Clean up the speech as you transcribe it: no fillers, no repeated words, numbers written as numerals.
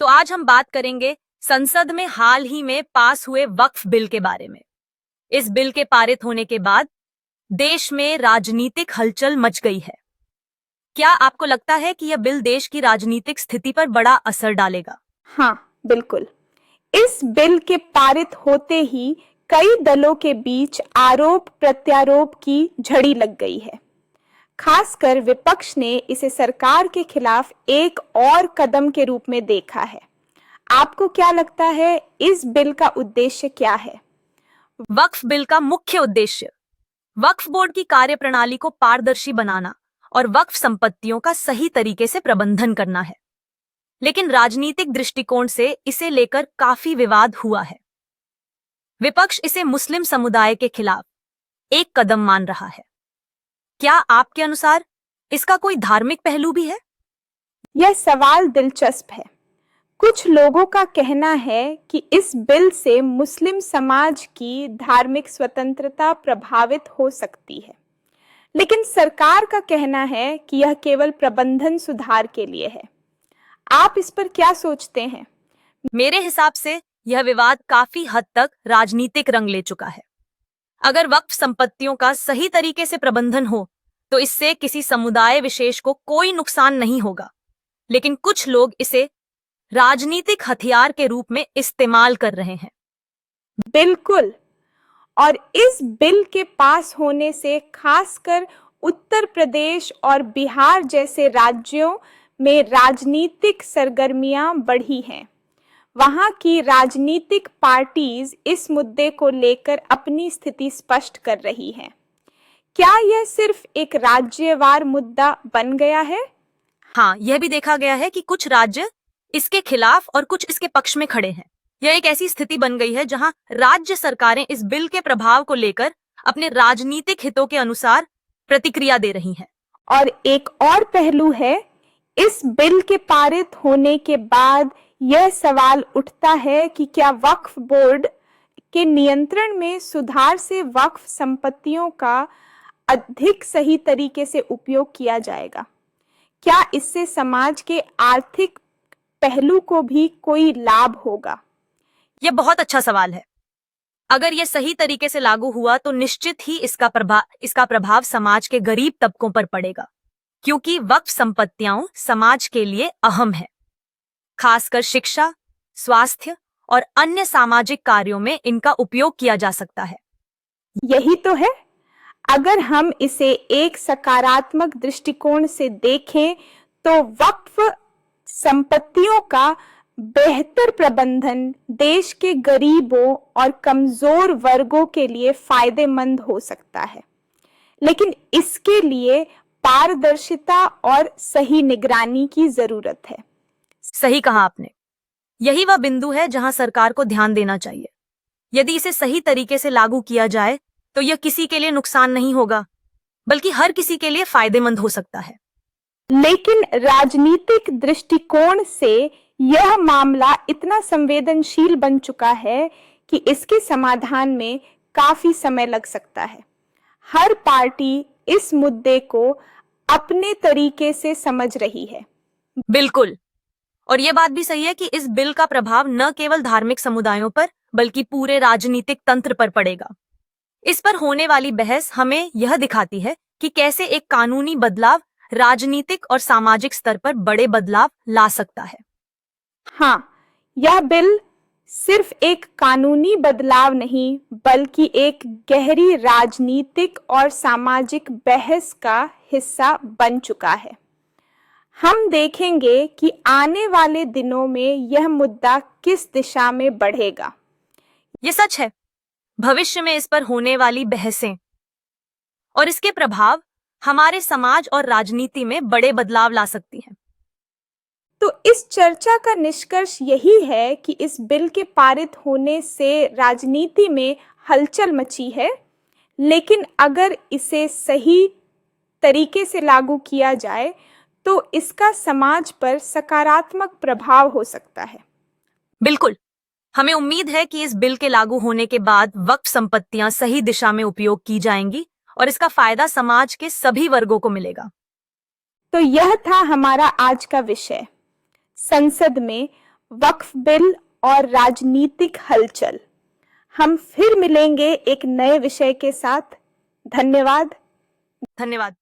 तो आज हम बात करेंगे संसद में हाल ही में पास हुए वक्फ बिल के बारे में। इस बिल के पारित होने के बाद देश में राजनीतिक हलचल मच गई है। क्या आपको लगता है कि यह बिल देश की राजनीतिक स्थिति पर बड़ा असर डालेगा? हाँ, बिल्कुल। इस बिल के पारित होते ही कई दलों के बीच आरोप प्रत्यारोप की झड़ी लग गई है। खासकर विपक्ष ने इसे सरकार के खिलाफ एक और कदम के रूप में देखा है। आपको क्या लगता है, इस बिल का उद्देश्य क्या है? वक्फ बिल का मुख्य उद्देश्य वक्फ बोर्ड की कार्यप्रणाली को पारदर्शी बनाना और वक्फ संपत्तियों का सही तरीके से प्रबंधन करना है। लेकिन राजनीतिक दृष्टिकोण से इसे लेकर काफी विवाद हुआ है। विपक्ष इसे मुस्लिम समुदाय के खिलाफ एक कदम मान रहा है। क्या आपके अनुसार इसका कोई धार्मिक पहलू भी है? यह सवाल दिलचस्प है। कुछ लोगों का कहना है कि इस बिल से मुस्लिम समाज की धार्मिक स्वतंत्रता प्रभावित हो सकती है, लेकिन सरकार का कहना है कि यह केवल प्रबंधन सुधार के लिए है। आप इस पर क्या सोचते हैं? मेरे हिसाब से यह विवाद काफी हद तक राजनीतिक रंग ले चुका है। अगर वक्फ संपत्तियों का सही तरीके से प्रबंधन हो तो इससे किसी समुदाय विशेष को कोई नुकसान नहीं होगा, लेकिन कुछ लोग इसे राजनीतिक हथियार के रूप में इस्तेमाल कर रहे हैं। बिल्कुल। और इस बिल के पास होने से खासकर उत्तर प्रदेश और बिहार जैसे राज्यों में राजनीतिक सरगर्मियां बढ़ी हैं। वहां की राजनीतिक पार्टीज इस मुद्दे को लेकर अपनी स्थिति स्पष्ट कर रही हैं। क्या यह सिर्फ एक राज्यवार मुद्दा बन गया है? हाँ, यह भी देखा गया है कि कुछ राज्य इसके खिलाफ और कुछ इसके पक्ष में खड़े हैं। यह एक ऐसी स्थिति बन गई है जहां राज्य सरकारें इस बिल के प्रभाव को लेकर अपने राजनीतिक हितों के अनुसार प्रतिक्रिया दे रही हैं। और एक और पहलू है, इस बिल के पारित होने के बाद यह सवाल उठता है कि क्या वक्फ बोर्ड के नियंत्रण में सुधार से वक्फ संपत्तियों का अधिक सही तरीके से उपयोग किया जाएगा? क्या इससे समाज के आर्थिक पहलू को भी कोई लाभ होगा? यह बहुत अच्छा सवाल है। अगर यह सही तरीके से लागू हुआ तो निश्चित ही इसका प्रभाव समाज के गरीब तबकों पर पड़ेगा, क्योंकि वक्फ संपत्तियां समाज के लिए अहम है। खासकर शिक्षा, स्वास्थ्य और अन्य सामाजिक कार्यों में इनका उपयोग किया जा सकता है। यही तो है। अगर हम इसे एक सकारात्मक दृष्टिकोण से देखें तो वक्फ संपत्तियों का बेहतर प्रबंधन देश के गरीबों और कमजोर वर्गों के लिए फायदेमंद हो सकता है, लेकिन इसके लिए पारदर्शिता और सही निगरानी की जरूरत है। सही कहा आपने। यही वह बिंदु है जहां सरकार को ध्यान देना चाहिए। यदि इसे सही तरीके से लागू किया जाए तो यह किसी के लिए नुकसान नहीं होगा, बल्कि हर किसी के लिए फायदेमंद हो सकता है। लेकिन राजनीतिक दृष्टिकोण से यह मामला इतना संवेदनशील बन चुका है कि इसके समाधान में काफी समय लग सकता है। हर पार्टी इस मुद्दे को अपने तरीके से समझ रही है। बिल्कुल। और यह बात भी सही है कि इस बिल का प्रभाव न केवल धार्मिक समुदायों पर बल्कि पूरे राजनीतिक तंत्र पर पड़ेगा। इस पर होने वाली बहस हमें यह दिखाती है कि कैसे एक कानूनी बदलाव राजनीतिक और सामाजिक स्तर पर बड़े बदलाव ला सकता है। हाँ, यह बिल सिर्फ एक कानूनी बदलाव नहीं, बल्कि एक गहरी राजनीतिक और सामाजिक बहस का हिस्सा बन चुका है। हम देखेंगे कि आने वाले दिनों में यह मुद्दा किस दिशा में बढ़ेगा। ये सच है। भविष्य में इस पर होने वाली बहसें और इसके प्रभाव हमारे समाज और राजनीति में बड़े बदलाव ला सकती हैं। तो इस चर्चा का निष्कर्ष यही है कि इस बिल के पारित होने से राजनीति में हलचल मची है, लेकिन अगर इसे सही तरीके से लागू किया जाए तो इसका समाज पर सकारात्मक प्रभाव हो सकता है। बिल्कुल। हमें उम्मीद है कि इस बिल के लागू होने के बाद वक्फ संपत्तियां सही दिशा में उपयोग की जाएंगी और इसका फायदा समाज के सभी वर्गों को मिलेगा। तो यह था हमारा आज का विषय। संसद में वक्फ बिल और राजनीतिक हलचल। हम फिर मिलेंगे एक नए विषय के साथ। धन्यवाद। धन्यवाद।